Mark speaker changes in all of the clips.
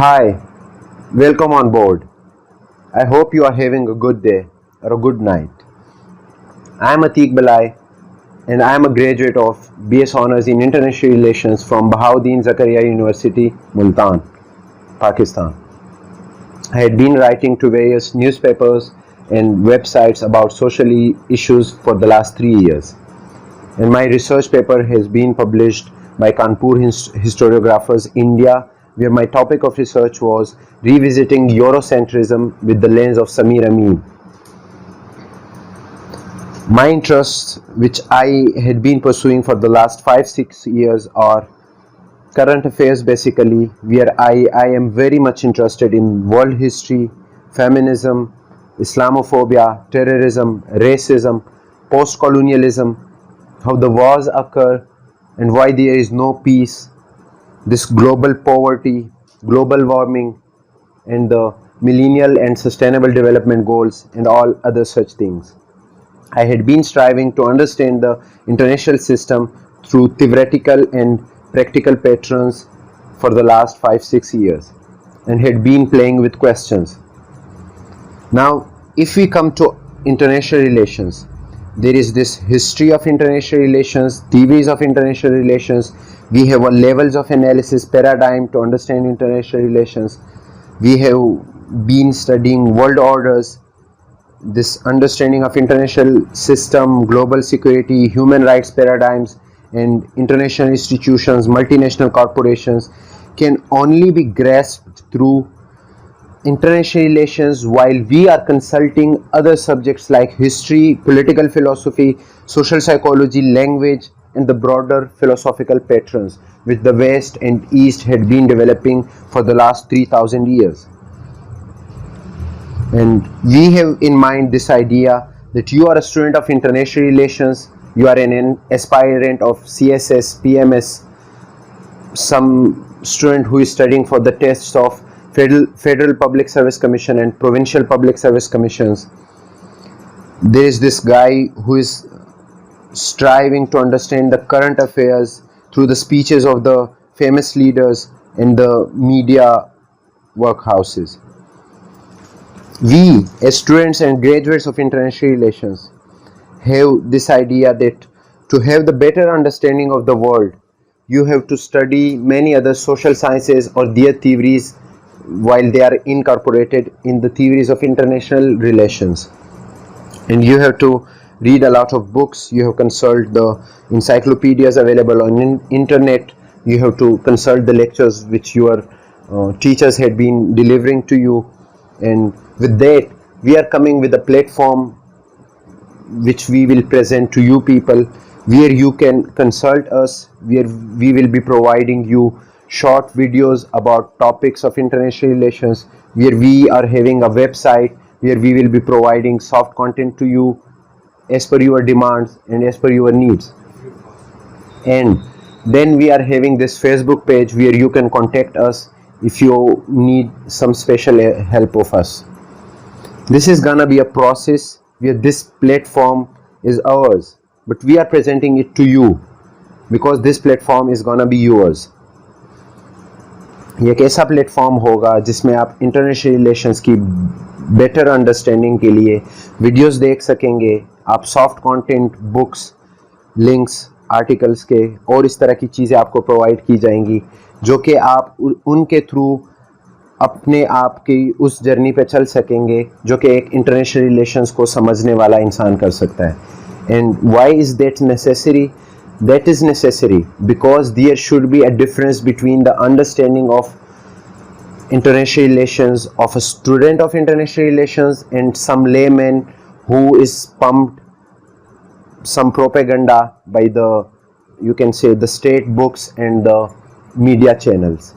Speaker 1: Hi, welcome on board. I hope you are having a good day or a good night. I am Atik Balai and I am a graduate of BS Honours in International Relations from Bahauddin Zakaria University, Multan, Pakistan. I had been writing to various newspapers and websites about social issues for the last 3 years. And my research paper has been published by Kanpur Historiographers India, where my topic of research was revisiting Eurocentrism with the lens of Samir Amin. My interests, which I had been pursuing for the last 5-6 years, are current affairs basically, where I am very much interested in world history, feminism, Islamophobia, terrorism, racism, post-colonialism, how the wars occur and why there is no peace, this global poverty, global warming, and the millennial and sustainable development goals, and all other such things. I had been striving to understand the international system through theoretical and practical patterns for the last 5-6 years and had been playing with questions. Now, if we come to international relations, there is this history of international relations, theories of international relations. We have a levels of analysis paradigm to understand international relations. We have been studying world orders, this understanding of international system, global security, human rights paradigms, and international institutions, multinational corporations can only be grasped through international relations while we are consulting other subjects like history, political philosophy, social psychology, language, and the broader philosophical patterns which the West and East had been developing for the last 3000 years. And we have in mind this idea that you are a student of international relations, you are an aspirant of CSS, PMS, some student who is studying for the tests of Federal Public Service Commission and Provincial Public Service Commissions. There is this guy who is striving to understand the current affairs through the speeches of the famous leaders in the media workhouses. We, as students and graduates of international relations, have this idea that to have the better understanding of the world, you have to study many other social sciences or their theories while they are incorporated in the theories of international relations. And you have to read a lot of books, you have to consult the encyclopedias available on internet, you have to consult the lectures which your teachers had been delivering to you, and with that we are coming with a platform which we will present to you people, where you can consult us, where we will be providing you short videos about topics of international relations, where we are having a website where we will be providing soft content to you as per your demands and as per your needs. And then we are having this Facebook page where you can contact us if you need some special help of us. This is gonna be a process where this platform is ours, but we are presenting it to you because this platform is gonna be yours. ये एक ऐसा platform होगा जिसमें आप international relations की better understanding के लिए videos देख सकेंगे, आप soft content, books, links, articles के और इस तरह की चीज़ें आपको प्रोवाइड की जाएंगी जो कि आप उनके थ्रू अपने आप की उस जर्नी पे चल सकेंगे जो कि एक इंटरनेशनल रिलेशंस को समझने वाला इंसान कर सकता है. And why is that necessary? That is necessary because there should be a difference between the understanding of international relations of a student of international relations and some layman who is pumped some propaganda by the, you can say, the state books and the media channels.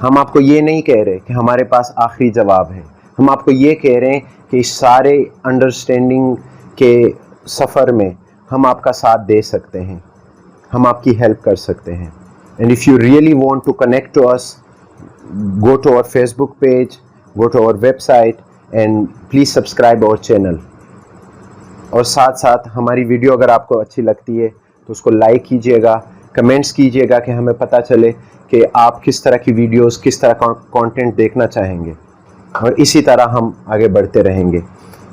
Speaker 1: हम आपको ये नहीं कह रहे कि हमारे पास आखिरी जवाब है, हम आपको ये कह रहे हैं कि इस सारे अंडरस्टैंडिंग के सफ़र में हम आपका साथ दे सकते हैं, हम आपकी हेल्प कर सकते हैं. And if you really want to connect to us, go to our Facebook page, go to our website and please subscribe our channel. और साथ साथ हमारी वीडियो अगर आपको अच्छी लगती है तो उसको लाइक कीजिएगा, कमेंट्स कीजिएगा कि हमें पता चले कि आप किस तरह की वीडियोस, किस तरह का कंटेंट देखना चाहेंगे, और इसी तरह हम आगे बढ़ते रहेंगे।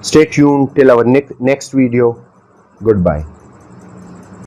Speaker 1: Stay tuned till our next video. Good bye.